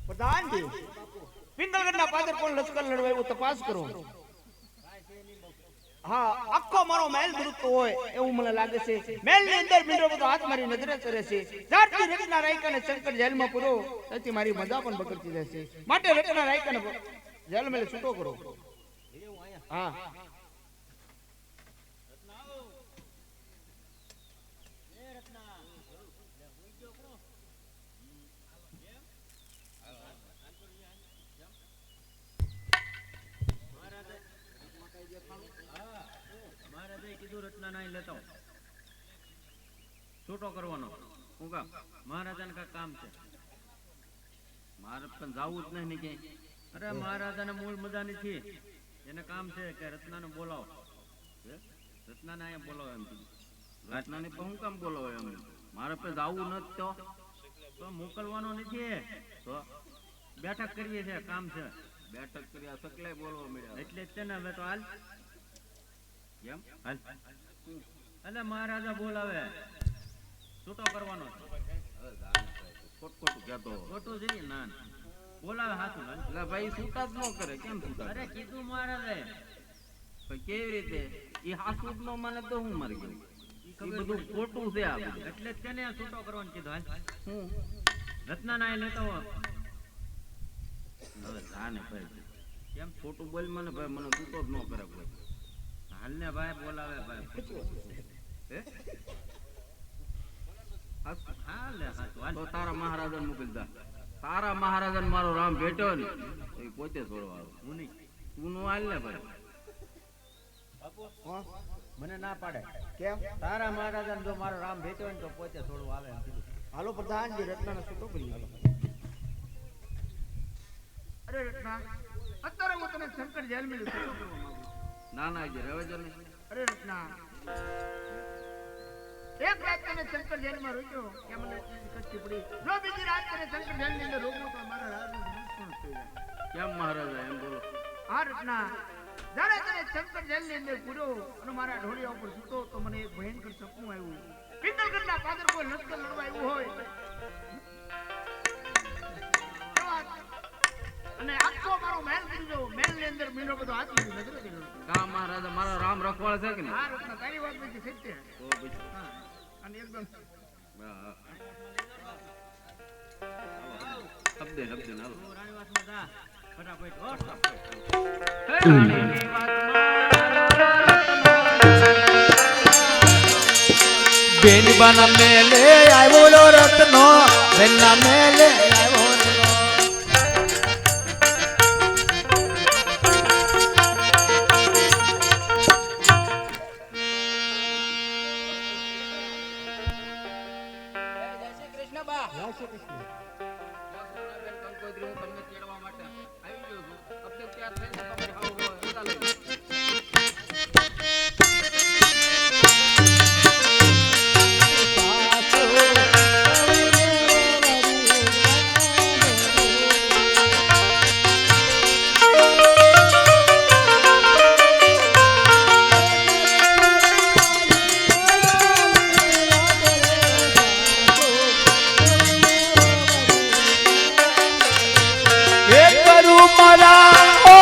પ્રધાનજી પિંગલગઢના પાદર કોણ લશ્કર લડવાયું તપાસ કરો. હા આખો મારો મહેલ ગુરુત્વ હોય એવું મને લાગે છે. મહેલ ની અંદર બિંડો બધો હાથ મારી નજરે કરે છે. જ્યારથી રત્ના રાયકાને શંકર જેલમાં પૂરો ત્યાંથી મારી મજા પણ બગડતી રહેશે. માટે રત્ના રાયકાને જેલ મેલે છૂટો કરો. હા છૂટો કરવાનો હું કામ મહારાજાને કઈ કામ છે મારે પણ જવું જ નહીં ક્યાંય. અરે મહારાજાને મૂળ મજા નથી એને કામ છે કે રત્નાને બોલાવો. રત્નાને અહીંયા બોલાવો એમ કીધું. રત્નાને પણ હું કામ બોલાવો એમ મારે પણ જવું નથી તો મોકલવાનો નથી તો બેઠક કરવી છે કામ છે. બેઠક કરી સકલાય બોલવા મળ્યા એટલે જ છે ને. હવે તો હાલ એમ હાલ એટલે મહારાજા બોલાવે છૂટો કરવાનો ખોટું કહેતો ખોટું છે ના બોલાવે હાથું એટલે ભાઈ છૂટા જ ન કરે કેમ છૂટા. અરે કીધું મહારાજે કેવી રીતે એ હાથું જ ન માને તો હું મરી ગયું. એ બધું ખોટું છે આ બધું એટલે જ તેને છૂટો કરવાનું કીધું. હાલ હું રત્ના ના લેતો હવે જાને ભાઈ કેમ ખોટું બોલ મને ભાઈ મને છૂટો જ ન કરે કોઈ. હાલ ને ભાઈ બોલાવે ભાઈ તારા મહારાજા મોકલી દા. તારા મહારાજા મારો રામ ભેટ્યો ને એ પોતે છોડવા આવે હું નહીં તું નો હાલ ને ભાઈ. મને ના પાડે કેમ તારા મહારાજા જો મારો રામ ભેટ્યો ને તો પોતે છોડવા આવે એમ કીધું. હાલો પ્રધાનજી રત્નાને છૂટો કરી. અરે રત્ના અત્યારે હું તને શંકર જેલ મેં છૂટો કરવા માંગુ. ના ના જે રવે જો નહીં. અરે રત્ના એક રાત તને શંકર જેલમાં રોક્યો કે મને કચ્છી પડી. જો બીજી રાત તને શંકર જેલની અંદર રોક્યો તો મારા રાજનું નુકસાન થઈ જાય. કેમ મહારાજા એમ બોલો. હા રત્ના જ્યારે તને શંકર જેલની અંદર પૂર્યો અને મારા ઢોળિયા ઉપર સૂતો તો મને એક ભયંકર સપનું આવ્યું. પિંગલગઢના પાદર કોઈ લશ્કર લડવા આવ્યું હોય અને આખો મારો મહેલ કરી દો. મહેલ ની અંદર મીંડો બધો હાથ નજરે કર્યો. કા મહારાજા મારો રામ રખવાળ છે કે નહીં. હા રત્ના તારી વાત બધી સત્ય તો પછી હા અને એકદમ શબ્દે હાલો રાણી વાતમાં જા ફટાફટ બેન બના મેલે આવ્યો રત્નો બેનના મેલે આવ્યો. મારા ઓ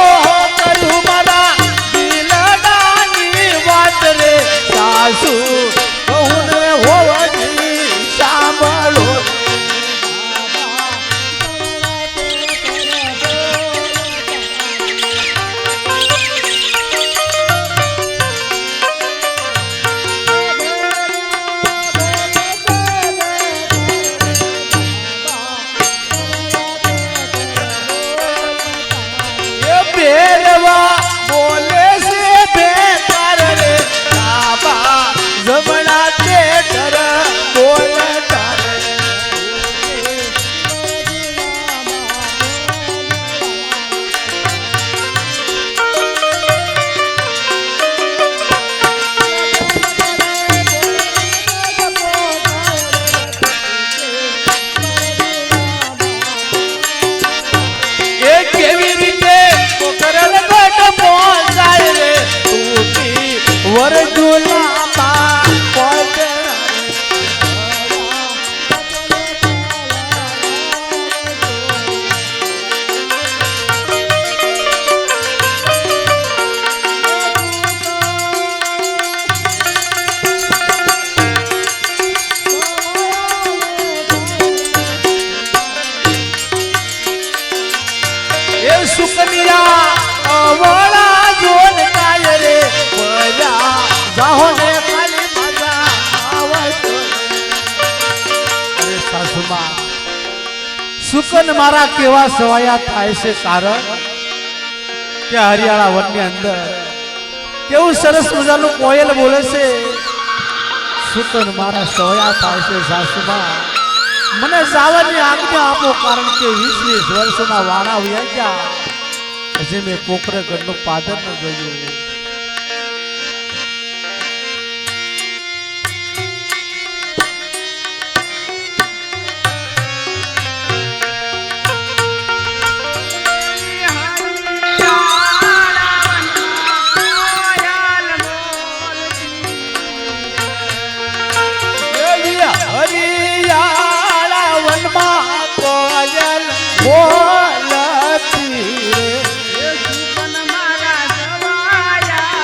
સુકનિયા અવળા જોન કાય રે બજા જાહો ને ખાલી મજા આવે તો અરે સાસુમા સુકન મારા કેવા સવાયા થાય છે કારણ કે હરિયાળા વનની અંદર કેવું સરસ મજાનું કોયલ બોલે છે સુકન મારા સવાયા થાય છે સાસુમા મને જાવાની આજ્ઞા આપો કારણ કે 20 વર્ષના વાણા વયા ગયા હજી મેં કોકરે ગઢનું પાદર ન જોયું હરિયાળા વનમાં કોયલ બોલતી રે સુકન મારા સવાયા રે ઓય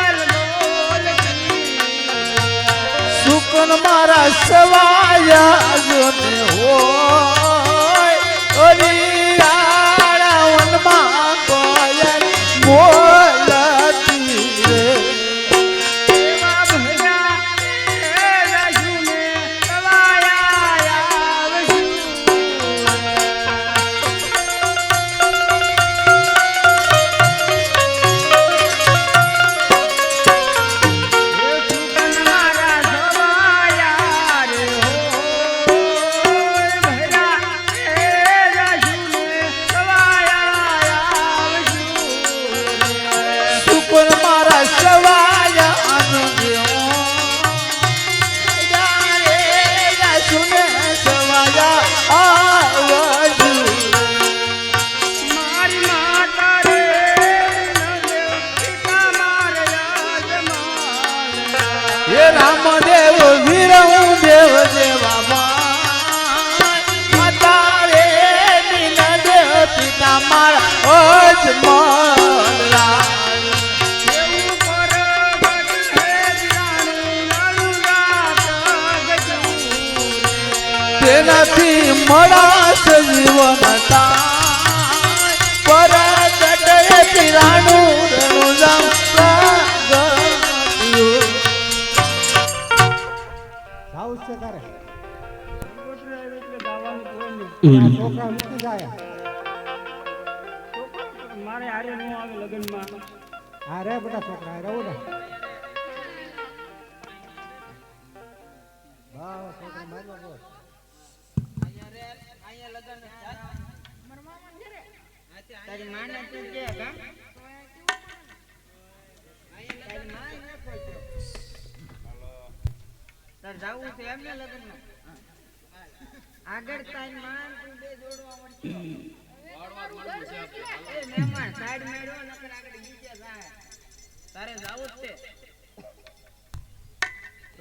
હરિયાળા વનમાં કોયલ બોલતી સુકન મારા સવાયા જોને હોય હરિયાળા વનમાં કોયલ બોલતી રે એવા ભયા એ રજુને સવાયા આવશું સુકન મારા સવાયા રે હોય ભયા એ રજુને સવાયા આવશું સુકન મારા સવાયા જોને રે સુને સવાયા આવજુ મારી માતા રે પિતા મારે યાદમાં હે રામદેવ વીરવું દેવ દેવા માતા રે નીલ દેવ પિતા મારા અજમલ રામ એવું પરગટ હે જાણું નાનું રાત ગજું તેનાથી મળાશે જીવન પરગટ હે પીરાણું રણું જામ મારે હારે નો આવે લગનમાં અરે બેટા છોકરા રહો ને વાહ છોકરા મારવા બોલ તારી માને તું કે કા તારી માં ન કોઈ તાર જાવું છે એમને લગનમાં આગળ તારી માં તું બે જોડવા મળશે એ મહેમાન સાઈડ મેળ્યો નકર આગળ બીજે જાય તારે જાવું જ છે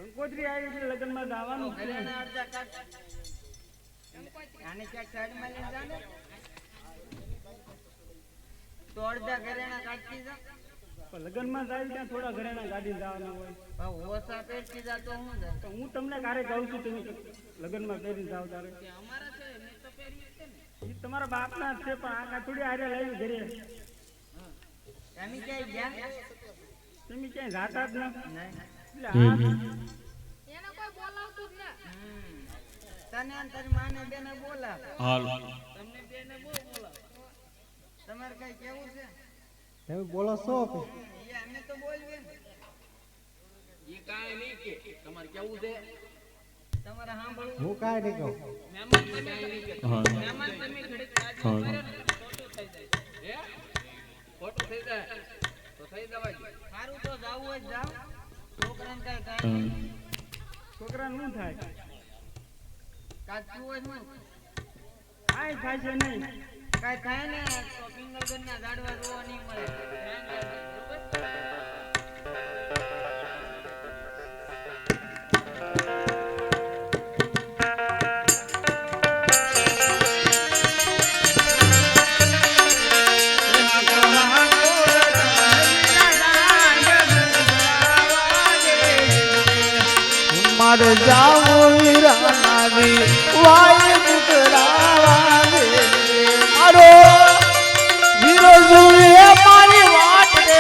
કંકોત્રી આવી એટલે લગનમાં જવાનું છે ઘરેના અડધા કાઢ આને ક્યાંક સાઈડમાં લઈને જાને તો અડધા ઘરેણા કાઢતી જા પણ લગનમાં જાય ત્યાં થોડા ઘરેણા ગાડી જવાના હોય ભાવ ઓછા પહેરતી જા તો હું જાય તો હું તમને કારે કહું છું તમે લગનમાં પહેરી જાવ તારે કે અમારા છે મેં તો પહેર્યું છે ને એ તમારા બાપના જ છે પણ આ થોડી હારે લઈ ઘરે અમે ક્યાંય ગયા તમે ક્યાંય જાતા જ ન નહીં એટલે આ એને કોઈ બોલાવતું જ ના તને અને તારી માને બેને બોલાવ તમને બેને બહુ બોલાવ તમારે કઈ કેવું છે તમે બોલો છો એ અમે તો બોલવી ને ઈ કાંઈ નહીં કે તમારે કેવું છે તમારે સાંભળવું હું કાંઈ નહીં કહું મહેમાન તમે મહેમાન તમે ઘડીક રાજમાં ફરે ને ખોટું થઈ જાય હે ખોટું થઈ જાય તો થઈ જવાય સારું તો જાવું હોય તો જાવ છોકરાને કઈ કાંઈ છોકરાને શું થાય કાચું હોય શું કાંઈ થાય છે નહીં કાંઈ થાય ને તો પિંગલગઢના ઝાડવા જોવા નહીં મળે મારે જાવું વીરાનાની વાય કરાવા દે મારો વીરો જુએ મારી વાટ રે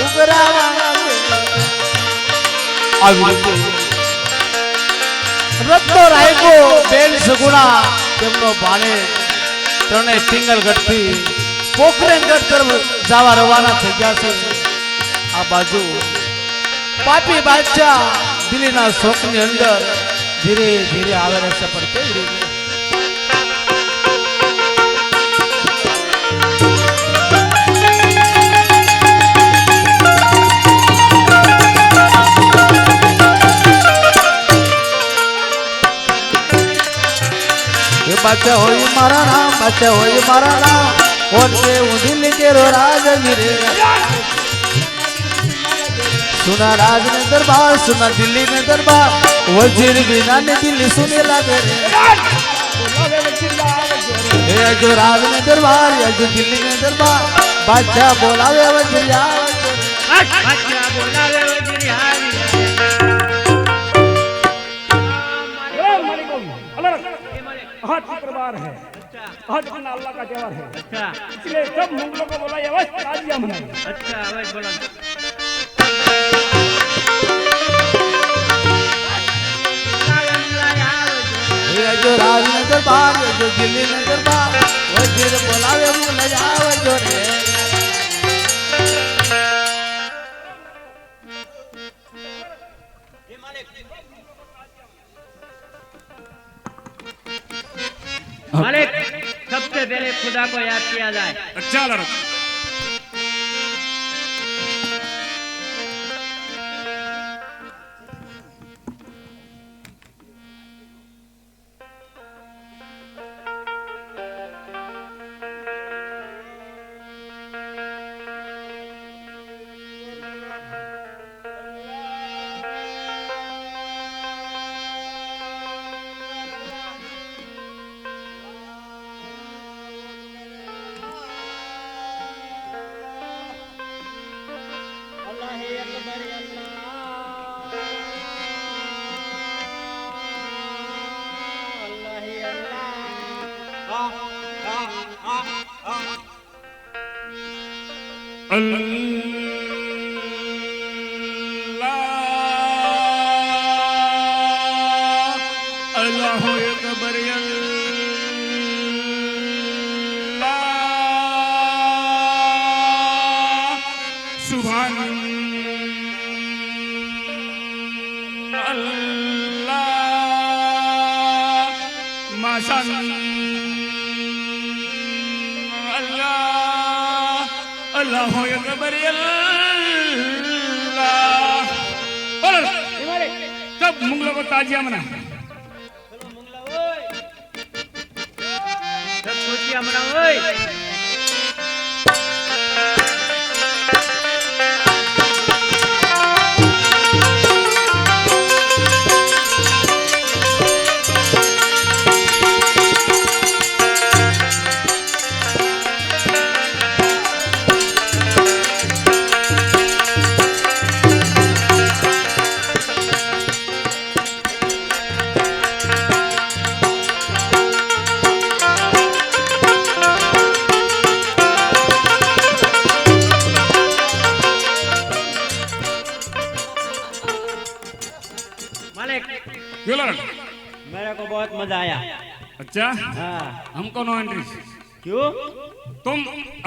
ઉગરાવા દે આવી રીતે રત્તો રાયકો બેન સગુણા તેમનો ભાણે ત્રણેય પિંગલગઢથી પોખરેનગઢ તરફ જવા રવાના થઈ ગયા છે આ બાજુ પાપી બાદશાહ દિલ્હીના શોકની અંદર ધીરે ધીરે આવે રહેશે પણ કેવી રીતે बाचा होई मारा नाम बाचा होई मारा नाम और के दिल के रो राज गिरे सुना राज ने दरबार सुना दिल्ली ने दरबार वजीर बिना ने दिल्ली सुने लगे रे ये जो राज ने दरबार ये जो दिल्ली ने दरबार बादशाह बोलावे वजीर बादशाह बोलावे वजीर आज शुक्रवार है, आज दिन अल्लाह का त्योहार है। अच्छा, इसलिए सब मुगलों को बोला ये बस ताजिया मनाओ। अच्छा, बस बोला। ये जो राज ने दरबार ये जो दिल्ली ने दरबार वजीर बोलावे मुला जावे जो रे मालिक सबसे पहले खुदा को याद किया जाए। अच्छा लड़का अल्लाह अकबर सुभान अल्लाह माशान अल्लाह अल्लाह अकबर सब मुगलों को ताजिया मना सब खुशियां मनाओ ओए। मेरे को बहुत मजा आया। अच्छा हाँ हमको नो एंट्री क्यों? तुम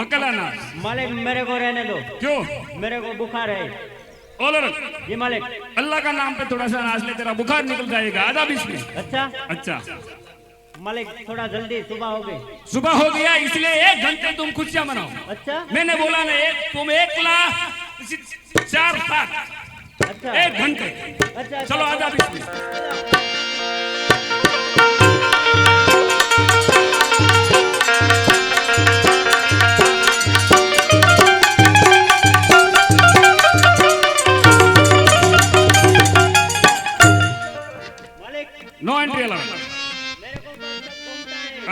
अकेला ना मालिक मेरे को रहने दो। क्यों? मेरे को बुखार है। ओलर जी मालिक। अल्लाह का नाम पे थोड़ा सा नाच ले तेरा बुखार निकल जाएगा आधा बीस में। अच्छा अच्छा मालिक थोड़ा जल्दी सुबह हो गई। सुबह हो गया इसलिए 1 घंटे तुम खुशियां मनाओ। अच्छा मैंने बोला ना एक तुम 1,04,7 अच्छा 1 घंटे। अच्छा चलो आधा बीस में। No entry allowed.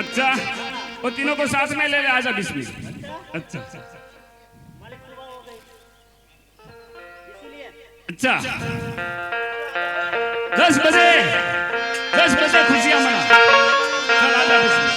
अच्छा वो तीनों को साथ में ले ले आजा बीस में। अच्छा अच्छा 10 बजे खुशियां मना। चल आजा बिस्मिल्लाह।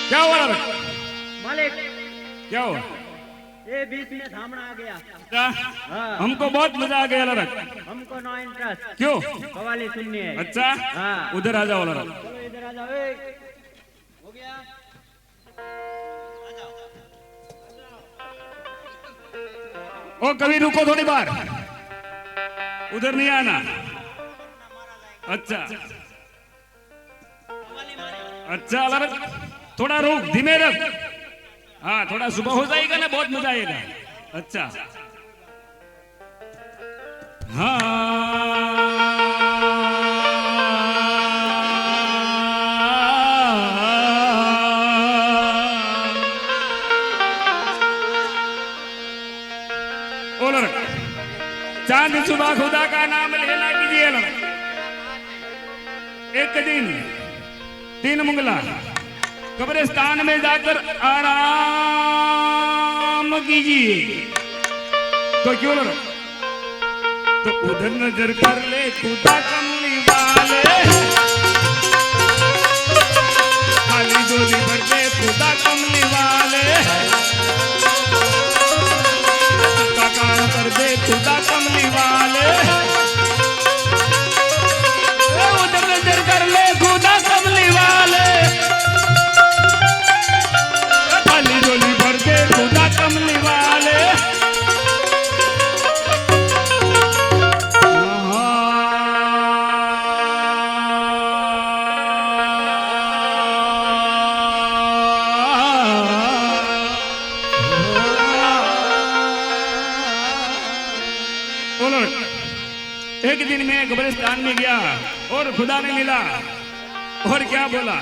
क्या हुआ रे? मालिक क्या हुआ? ये बीच में थामना आ गया। क्या? हमको बहुत मजा आ गया लड़क। हमको नो इंटरेस्ट। क्यों? कवाली सुननी है। अच्छा हाँ। उधर आ जाओ लड़क। चलो इधर आ जाओ। हो गया। ओ कभी रुको थोड़ी बार, उधर नहीं आना। अच्छा अच्छा लड़क, थोड़ा रुक, धीमे रख। हाँ थोड़ा सुबह हो जाएगा ना, बहुत मजा आएगा। अच्छा हाँ ओ लड़क, चांद सुबह खुदा का नाम लेना कीजिए लड़क। एक दिन 3 मुंगला कब्रिस्तान में जाकर आराम कीजिए। तो क्यों लड़क? तो उधर नजर कर ले खुदा कमली वाले, खाली डोली भर दे खुदा कमली वाले, का काम कर दे खुदा कमली वाले। उधर नजर कर ले खुदा कमली वाले, खाली डोली भर दे खुदा कमली वाले। बोलो, एक दिन मैं कब्रिस्तान में गया और खुदा ने मिला और क्या बोला?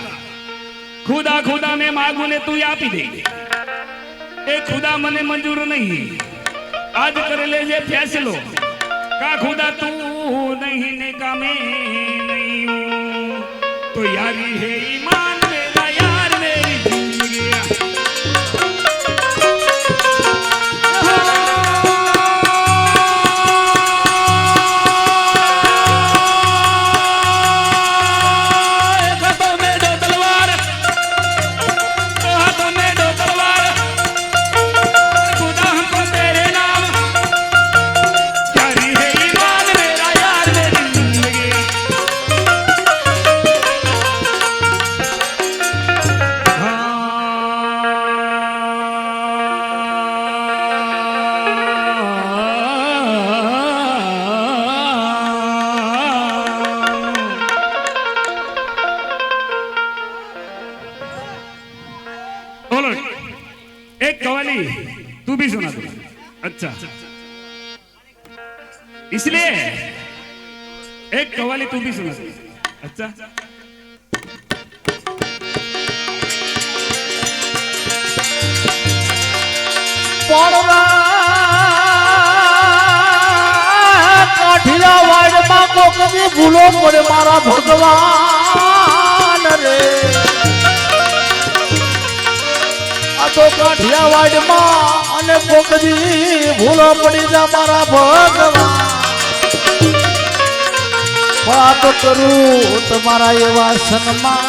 खुदा खुदा मैं मांगू ने तू आप ही दे। एक खुदा मने मंजूर नहीं, आज कर ले जे फैसलो का खुदा तू नहीं निकामे नहीं हूँ। तो यारी है ईमान मेरा यार मेरी जिंदगी। एक कवाली तू भी सुना दे। अच्छा इसलिए एक कवाली तू भी सुना दे। अच्छा કાઠિયાવાડ માં કોકની ભૂલો પડે મારા ભગવાન રે। આ તો કાઠિયાવાડ માં અને કોકની ભૂલો પડી જા મારા ભગવાન। વાત કરું તમારા એવા સન્માન,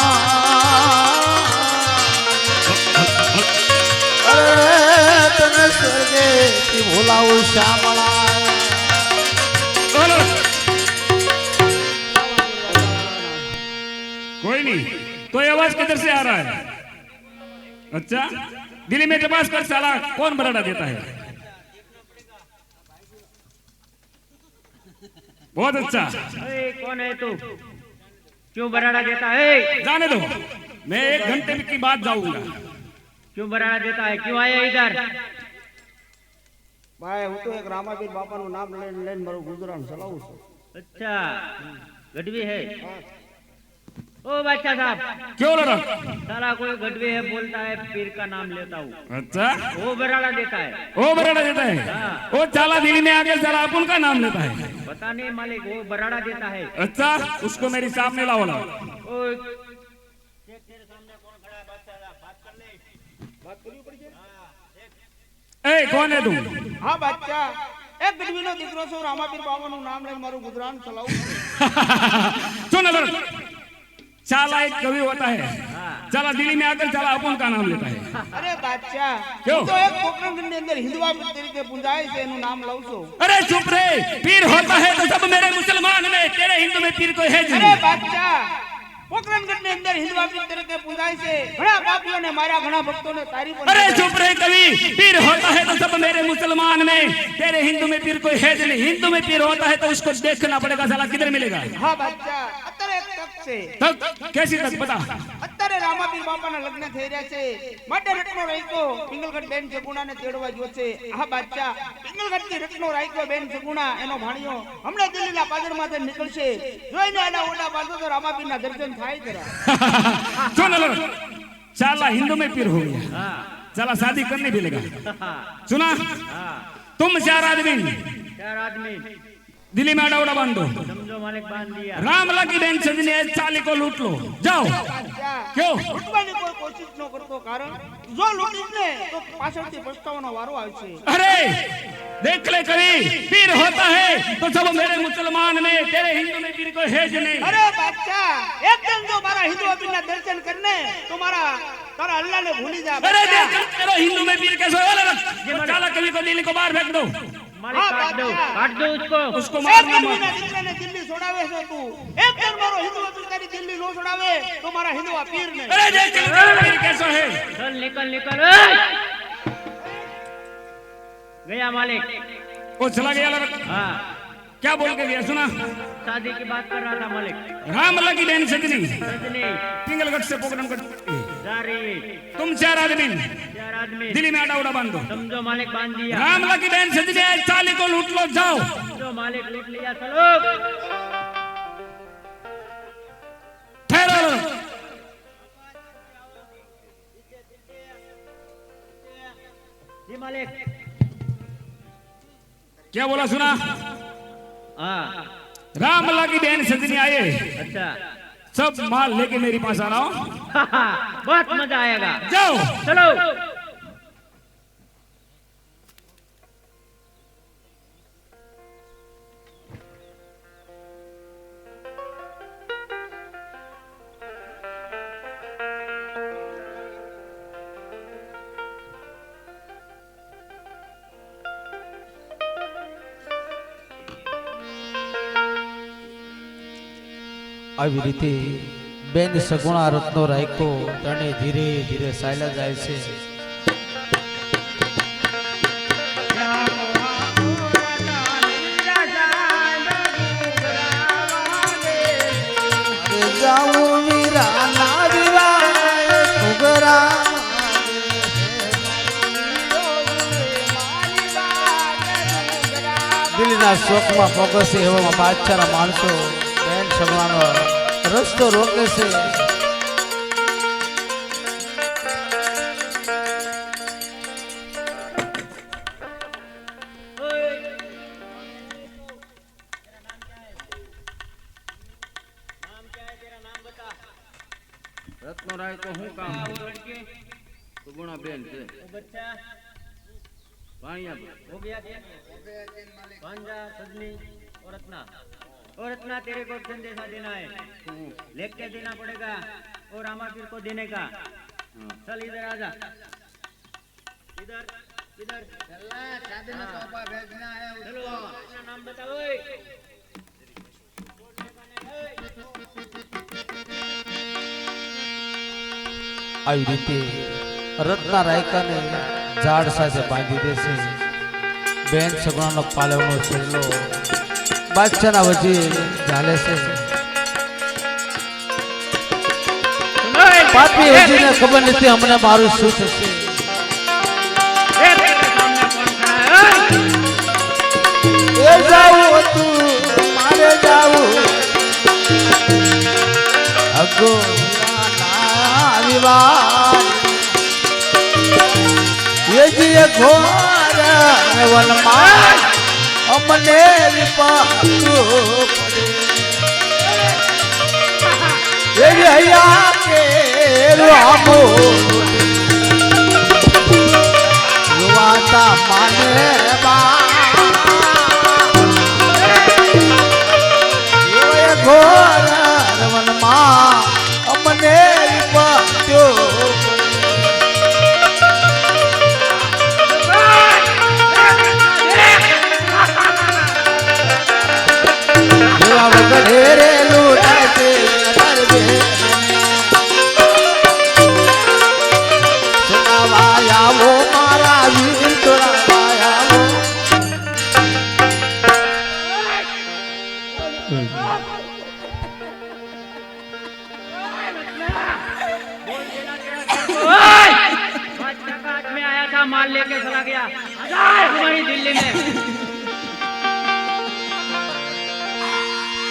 તને સ્વર્ગેથી ભૂલાવું શ્યામળા। कोई नहीं, तो ये आवाज किधर से आ रहा है? अच्छा दिल्ली में तपास कर साला कौन बराड़ा देता है? बहुत अच्छा। कौन है तू? क्यों बराड़ा देता है? जाने दो, मैं 1 घंटे की बाद जाऊंगा। क्यों बराड़ा देता है? क्यों आया इधर? ભાઈ હું તો એક રામાપીર બાપાનું નામ લઈને લઈને મારું ગુજરાન ચલાવું છું। अच्छा गढ़वी है। ओ बादशाह साहब, क्यों लड़ा? साला कोई गडवे है बोलता है पीर का नाम लेता हूँ, अच्छा, वो बराड़ा देता है। वो बराड़ा देता है। हाँ। वो चाला दिल्ली में आके साला अपन का नाम लेता है। पता नहीं मालिक, वो बराड़ा देता है। अच्छा, उसको मेरी सामने लाओ ना। ओ, तेरे सामने कौन खड़ा है बादशाह साहब, बात कर ले। ए, कौन है तुम? હા બાદશાહ, એક ગઢવીનો દીકરો છું, રામાપીર બાવાનું નામ લઈને મારું ગુજરાન ચલાવું છું। सुन अगर चाला एक कवि होता है, चाला दिल्ली में आकर चाला अपन का नाम लेता है। અરે બાદશાહ, क्यों? હું તો એક પોકરણગઢની અંદર હિન્દુઆ પીર તરીકે પૂજાય છે, એનું નામ લઉં છું। अरे चुप रे, पीर होता है तो सब मेरे मुसलमान में, तेरे हिंदू में पीर कोई है અરે नहीं। બાદશાહ, પોકરણગઢની અંદર હિન્દુઆ પીર તરીકે પૂજાય છે, ઘણા પાપીઓને માર્યા, ઘણા ભક્તોને તારી પણ अरे દીધા। चुप रे कवि, पीर होता है तो सब मेरे मुसलमान में, तेरे हिंदू में पीर कोई है नहीं। हिंदू में पीर होता है तो उसको देखना पड़ेगा, साला किधर मिलेगा? હા બાદશાહ, અત્યારે એક તક છે। तक कैसी तक बता? અત્યારે રામાપીર બાપાના લગ્ન થઈ રહ્યા છે, માટે રત્નો રાયકો પિંગલગઢ બેન સગુણાને તેડવા ગયો છે। હા બાદશાહ, પિંગલગઢથી રત્નો રાયકો બેન સગુણા એનો ભાણિયો હમણાં દિલ્હીના પાદરમાંથી નીકળશે, જોઈને આડા ઓડા બાંધો તો રામાપીરના દર્શન થાય જરા। सुन अगर चाला हिंदू में पीर हो गया, हाँ, चला शादी करने भी लगा। हाँ, सुना, तुम 4 आदमी 4 आदमी दिल्ली में आड़ा उड़ा बांधो, समझो मालिक बांध दिया। रामला की बहन सजनी है, चाली को लूट लो, जाओ। બાદશાહ, क्यों? લૂંટવાની કોઈ કોશિશ ન કરતો, કારણ જો લૂંટીશ ને તો પાછળથી પછતાવાનો વારો આવશે। अरे देख ले कवि, पीर होता है तो सब मेरे मुसलमान में, तेरे हिंदू में पीर कोई है नहीं। અરે બાદશાહ, એક દિન જો મારા હિન્દુ અપીરના દર્શન કરને તો મારા તારા અલ્લાહને ભૂલી જા। अरे બાદશાહ, देख तेरा हिंदू में पीर कैसे हो? चाला कवि को दिल्ली को बाहर फेंक दो, मालिक हाँ, काट दो, बादशाह। काट दो उसको। उसको એક मारना मत। ગઢવીના દીકરાને દિલ્હી છોડાવે છે તું, એક દિન મારો હિન્દુ અપીર તારી દિલ્હી નો છોડાવે તો મારા હિન્દુ અપીરને। अरे देख तेरा पीर कैसा है? चल निकल निकल। ओए! गया मालिक। वो चला गया लड़का। हाँ, क्या बोल के गया सुना? शादी की बात कर रहा था मालिक। रामला की बहन सजनी सजनी पिंगलगढ़ से पोकरणगढ़, जा रही है, तुम 4 आदमी 4 आदमी दिल्ली में आड़ा उड़ा बांधो, समझो मालिक बांध दिया। रामला की बहन सजनी है, चाली को लूट लो, जाओ। समझो मालिक लूट लिया। चलो ठहरो। जी मालिक। क्या बोला सुना? हाँ, रामला की बहन सजनी आए, अच्छा। सब माल लेके मेरे पास आ रहा हूं, बहुत मजा आएगा। जाओ। चलो। આવી રીતે બેન સગુણા રત્નો રાયકો તને ધીરે ધીરે ચાલ્યા જાય છે। જાઉં વીરા ના વિવાહ ઘુઘરા દિલના શોકમાં પોગસે એવામાં બાદશાહના માણસો બેન સગુણાનો રસ્તો રોકે છે। रत्नो राय को हूँ काम तो गुणा बेन से बच्चा भाइया हो गया भांजा सजनी और रत्ना तेरे को संदेशा देना है, लिख के देना पड़ेगा और रामापीर को देने का। चल इधर आजा, इधर इधर शादी में तोहफा भेजना है उसको। अपना नाम बताओ। આવી રીતે રત્ના રાયકાને ઝાડ સાથે બાંધી દેશે। બેન સગુણાનો પાલવનો છેલ્લો બાદશાહના વજીર ચાલે છે। પાપી હજીને ખબર નથી હમણાં મારું શું થશે। એ જાવું હતું મારે જાવું, ગોરાના વિવાહ એ જે ઘોર વનમાં અમને વિપાતું પડે એ જે હૈયા કે રામો યુવાતા માને બા એ ઘોર વનમાં અમને વિપાતું ઢેરે લૂટાય છે દરજે સુનાવાયાવો મારા વીર તોરાવાયાવો में आया था माल लेके चला गया हमारी दिल्ली में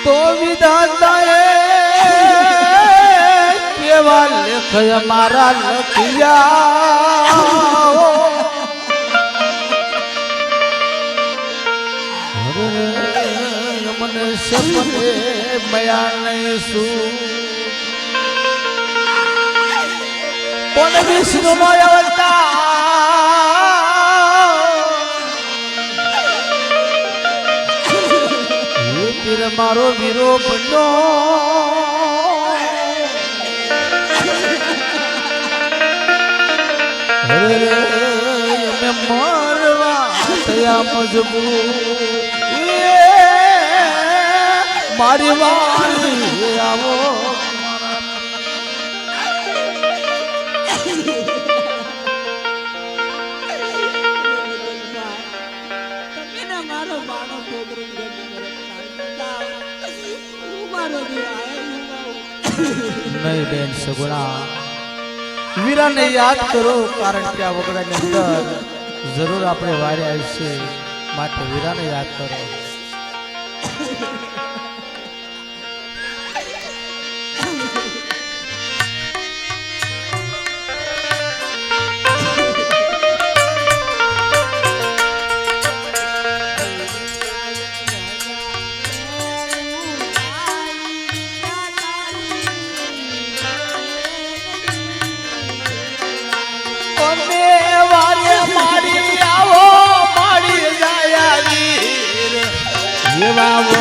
તો વિધાતાએ કેવા લેખ મારા લખિયા મને સપને બયાન નહીં શું પણ વિષ્ણુનો અવતાર મારો વીરો બન્યો અમે મરવા થયા મજબૂર મારી વારી આવો નહીં બેન સગુણા વીરાને યાદ કરો કારણ કે આ વગડાની અંદર જરૂર આપણે વારે આવશે માટે વીરાને યાદ કરો એવા